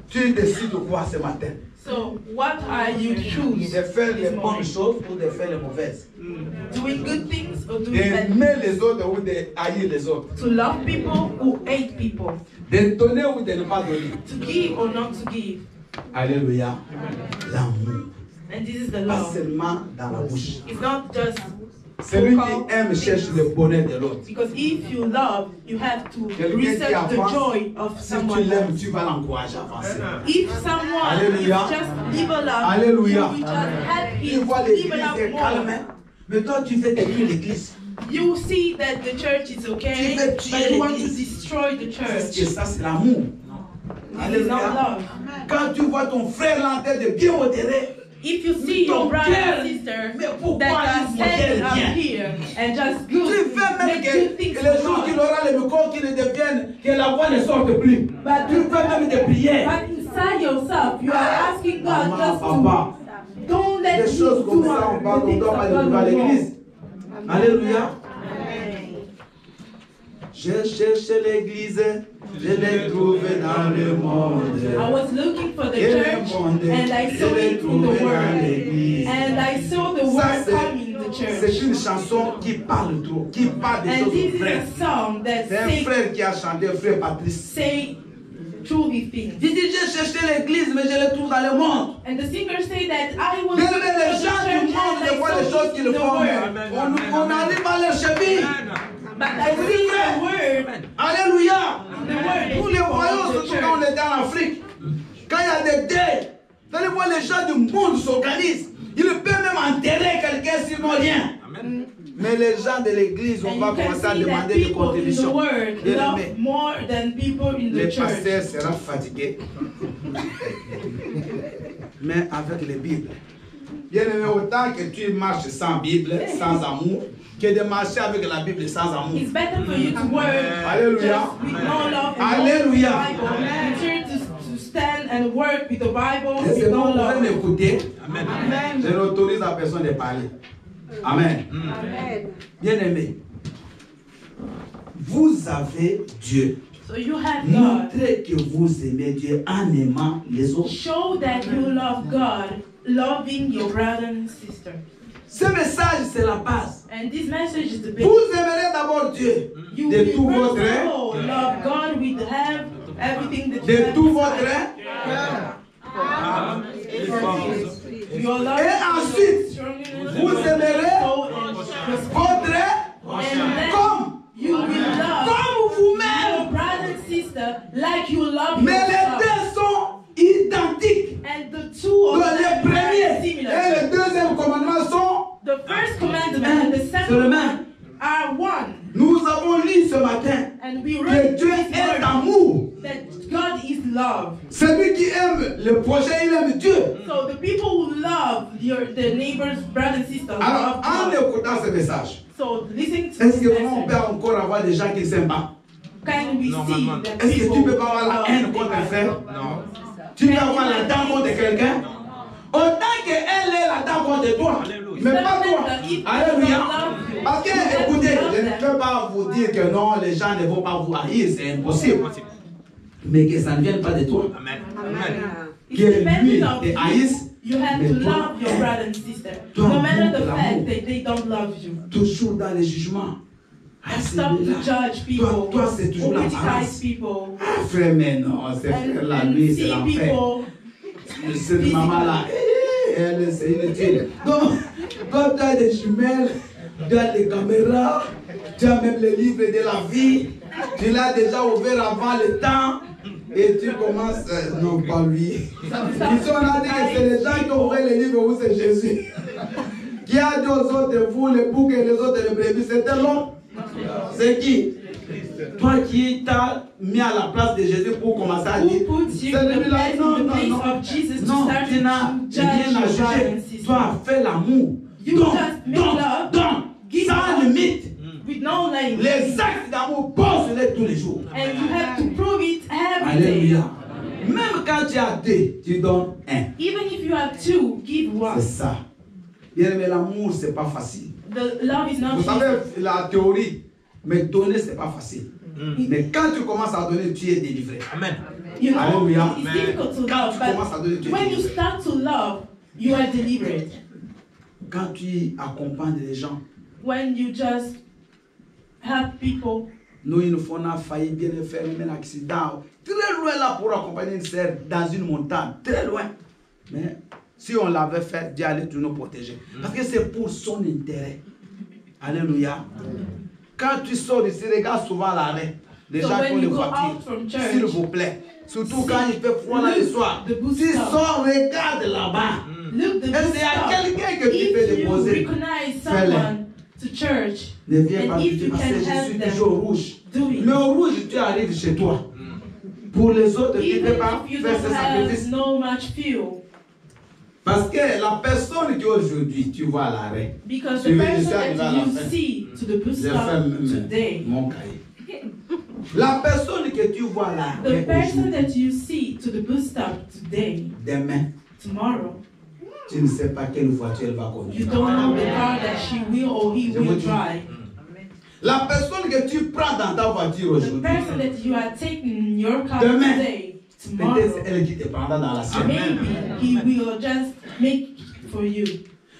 Tu décides de quoi ce matin? So what are you choose? De faire les bonnes choses ou de faire les mauvaises? Doing good things or doing bad things? D'aimer les autres ou de haïr les autres? To love people or hate people? De donner ou de ne pas donner? To give or not to give? Alléluia. L'amour. And And this is the Pas love. seulement dans la bouche. It's not just Celui qui aime cherche le bonheur de l'autre. because if you love, you have to Quelqu'un qui research the avance, joy of si tu someone l'aimes, else. tu vas l'encourager à avancer. If someone Alléluia. is just live a love, Alléluia. you just help Tu him vois live l'église a est love calme, more. mais toi tu veux détruire l'église. You see that the church is okay, Tu veux tuer but you want to l'église. destroy the Parce que church. ça c'est l'amour. This is not love. Quand tu vois ton frère là en train de bien modérer, If you see your ton brother cœur, and sister mais pourquoi that are il standing modère up bien? here and just Tu good, veux même make que good things le for jour qu'il God. aura le micro, qu'il ne devienne, que la voix ne sorte plus. But Tu fais même des prières. But inside yourself, you are asking God Maman, just papa, to don't let des me choses comme do ça, on the things doit of pas God les trouver à no more. l'église. Alléluia. Je cherche l'église, je l'ai trouvée dans le monde. I was looking for the Et le church monde, and I je saw l'ai it in the trouvé dans word. l'église. And I saw the Ça, word come in the c'est church. une chanson qui parle trop, qui parle des And this choses is vraies. a song that C'est un say frère qui a chanté, frère Patrice. truly things. Il dit, j'ai cherché l'église, mais je le trouve dans le monde. And the singer say that I was Mais looking les for the gens du church monde, and des I fois, les saw choses it qu'ils in the font, word. on arrive à leur cheville. But I see the word, Alléluia. the word Tous is les for royaumes, the surtout quand on church. est en Afrique, quand il y a des deuils, vous allez voir les gens du monde s'organisent. Ils peuvent même enterrer quelqu'un sinon rien. Mais les gens de l'église, on And va you can commencer à see that demander des people in the contributions. word Bien love aimé, more than people in le the church. pasteur sera fatigué. Mais avec les Bibles. Bien aimé, autant que tu marches sans Bible, sans amour, que de marcher avec la Bible sans amour. It's better for you to work Alléluia. just with no love and Alléluia. no Bible. Ensure to stand and work with the Bible Et with c'est bon, no vous pouvez love. m'écouter. Amen. Je n'autorise à personne de parler. Amen. Bien aimé, vous avez Dieu. So you have God. Montrez que vous aimez Dieu en aimant les autres. Show that you love God, loving your brother and sister. Ce message, c'est la base. And this message is the base. Vous aimerez d'abord Dieu You de will tout first votre of être, all love God with have everything that you de have tout inside. votre être. Your love Et is ensuite, strong in vous your aimerez soul and your spirit. votre être And then comme you will love vous-même. your brother and sister like you love Mais les yourself. deux sont identiques. And the two of Donc, them le are premier et similar. le deuxième commandement sont. The first commandment and the second Seulement. one are one. Nous avons lu ce matin And we que read Dieu this est word amour. that God is love. Celui qui aime le prochain, il aime Dieu. So the people who love the neighbors, brother and sister, Alors, love en God. écoutant ce message, So listen to est-ce this que on peut message. encore avoir des gens qui ne s'aiment pas? Can we see that Est-ce que people tu peux pas avoir la love haine contre un their frère? brother? Tu peux avoir la dent contre quelqu'un? Autant qu'elle est la dent contre toi, mais pas toi. Alléluia. Parce que, écoutez, je ne peux pas vous dire que non, les gens ne vont pas vous haïr, c'est impossible. Mais que ça ne vienne pas de toi. It's Que lui depending on te you. haïsse, You have mais to toi, love your brother and sister, toi, no matter the montre fact l'amour. that they don't love you. toujours dans les jugements. Ah, And c'est stop to là. judge people, Toi, c'est or toujours la criticize balance. people, Ah, frère, mais non, c'est frère, la and nuit, c'est see l'enfer. people. Cette maman-là, elle, c'est inutile. Donc, quand tu as des jumelles, tu as des caméras, tu as même les livres de la vie, tu l'as déjà ouvert avant le temps, et tu commences. Non, pas lui. Ici, on a dit que c'est les gens qui ont ouvert les livres où c'est Jésus. Qui a dit aux autres, vous, les boucs et les autres, les brebis, c'était l'homme. C'est qui? Toi qui t'as mis à la place de Jésus pour commencer à dire. Who puts you C'est in the lui-là, place, non, in the non, place non. of Jesus to Non, start tu n'as to judge rien à your brother juger. and sister? Toi, fais l'amour. You Donc, just make love. Give sans love. limite. With no limit. Les actes d'amour, pose-les tous les jours. And you have to prove it every day. Alléluia. Même quand tu as deux, tu donnes un. Even if you have two, give one. C'est ça. Bien aimé, l'amour, c'est pas facile. The love is not Vous savez, la théorie, mais donner, c'est pas facile. Mais quand tu commences à donner, tu es délivré. Amen. You know, Alléluia. it's difficult to Quand love, tu commences à donner, tu but es when you délivré. start to love, you are delivered. Quand tu accompagnes les gens, When you just help people, nous, une fois, on a failli bien faire un accident très loin là pour accompagner une sœur dans une montagne, très loin. Mais Si on l'avait fait, Dieu allait toujours nous protéger. Parce que c'est pour son intérêt. Alléluia. Quand tu sors ici, regarde souvent l'arrêt. Les gens font les voitures. S'il vous plaît. Surtout quand il fait froid là le soir. Tu sors, regarde là-bas. Et c'est à quelqu'un que tu peux déposer. Ne viens pas dire parce que je suis toujours rouge. Le rouge, tu arrives chez toi. Pour les autres, tu ne peux pas faire ce sacrifice. Parce que la personne qui aujourd'hui, tu vois à l'arrêt, tu veux mon cahier. La personne que tu vois à l'arrêt, demain, tu ne sais pas quelle voiture elle va conduire. La personne que tu prends dans ta voiture aujourd'hui, demain, peut-être elle qui te prendra dans la semaine.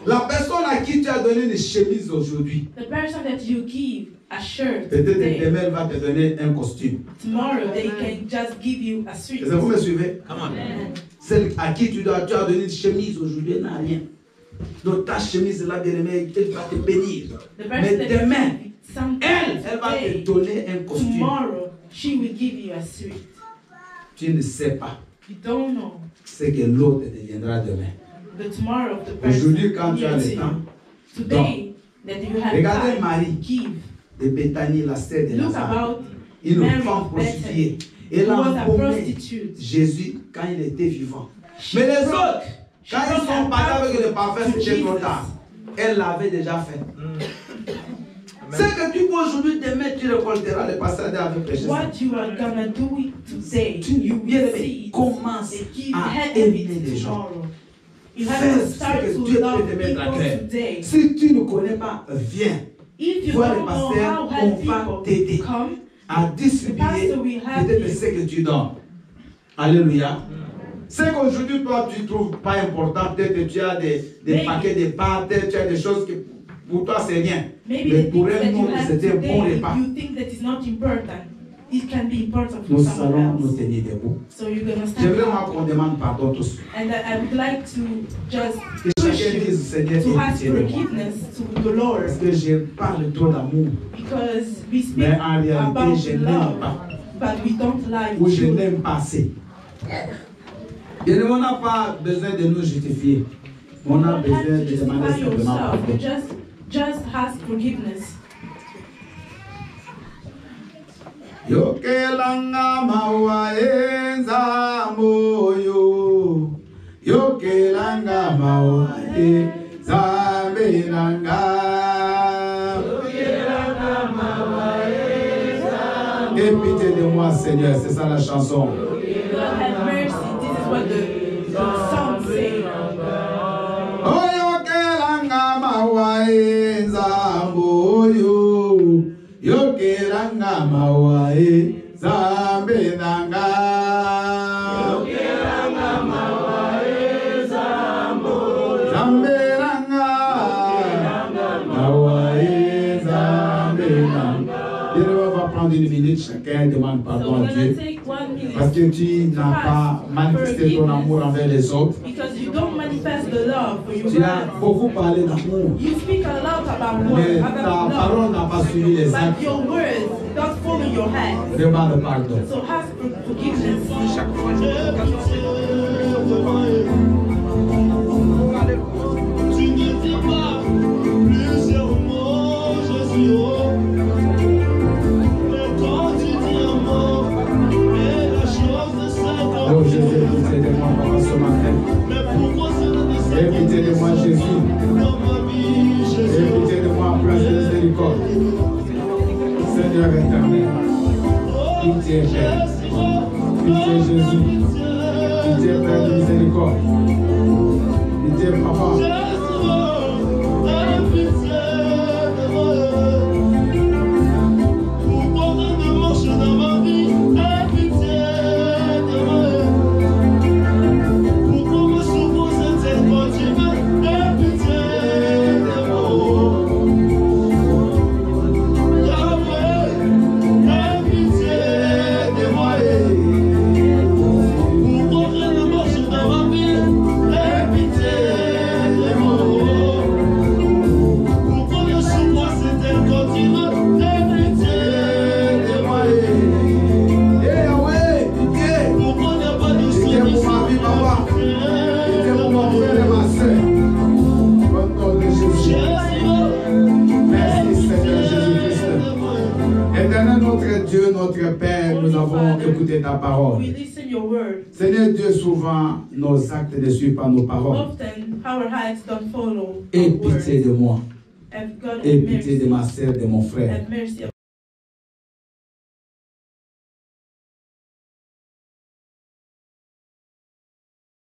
La personne à qui tu as donné une chemise aujourd'hui, peut-être demain elle va te donner un costume. Est-ce que vous me suivez? Celle à qui tu as donné une chemise aujourd'hui, elle n'a rien. Donc ta chemise là, bien aimée, elle va te bénir. Mais demain, elle va te donner un costume. Tu ne sais pas ce que l'autre deviendra demain. Aujourd'hui, quand tu as le temps, donc, regardez Marie de Béthanie, la sœur de Lazare, une femme prostituée. Elle a embaumé Jésus quand il était vivant. Mais les autres, quand ils sont partis avec le parfum, c'était trop tard. Elle l'avait déjà fait. Ce que tu peux aujourd'hui, demain, tu récolteras le passage avec les Jésus. Tu commences à aimer les gens. Fais ce que Dieu peut te mettre à cœur. Si tu ne connais pas, viens. Vois le pasteur, on va t'aider à distribuer peut-être ce que tu donnes. Alléluia. C'est qu'aujourd'hui, toi, tu ne trouves pas important. Peut-être que tu as des paquets de pâtes, tu as des choses que pour toi, c'est rien. Mais pour elle, c'était un bon repas. Nous allons nous tenir debout. J'aimerais qu'on demande pardon tous. Que chacun dise, Seigneur, parce que je parle trop d'amour. Mais en réalité, je n'aime pas. Ou je n'aime pas assez. Bien, on n'a pas besoin de nous justifier. On a besoin de demander simplement pardon. Just ask forgiveness. Yokelanga mawa enza moyo. Yokelanga mawa enza benanga. Yokelanga mawa enza. Aie pitié de moi, Seigneur, c'est ça la chanson. God have mercy. This is what the song says. Oh, yokelanga mawa enza moyo. Yokelanga mawae zambe nanga. Yokelanga mawae zambe nanga. Mawae zambe nanga. Et on va prendre une minute, chacun demande pardon à Dieu. Parce que tu n'as pas manifesté ton amour envers les autres. Tu as beaucoup parlé d'amour. Mais ta parole n'a pas suivi les actes. Demande pardon. Tu ne dis pas plusieurs mots, Jésus. Oh Jésus, pitié de moi, papa, ce matin. Aie pitié de moi, Jésus. Aie pitié de moi, place de miséricorde. Seigneur éternel. Pitié, Père. Pitié, Jésus. Pitié, Père de miséricorde. Pitié, Papa. Éternel notre Dieu, notre Père, nous avons écouté ta parole. Seigneur Dieu, souvent nos actes ne suivent pas nos paroles. Aie pitié de moi. Aie pitié de ma sœur, de mon frère.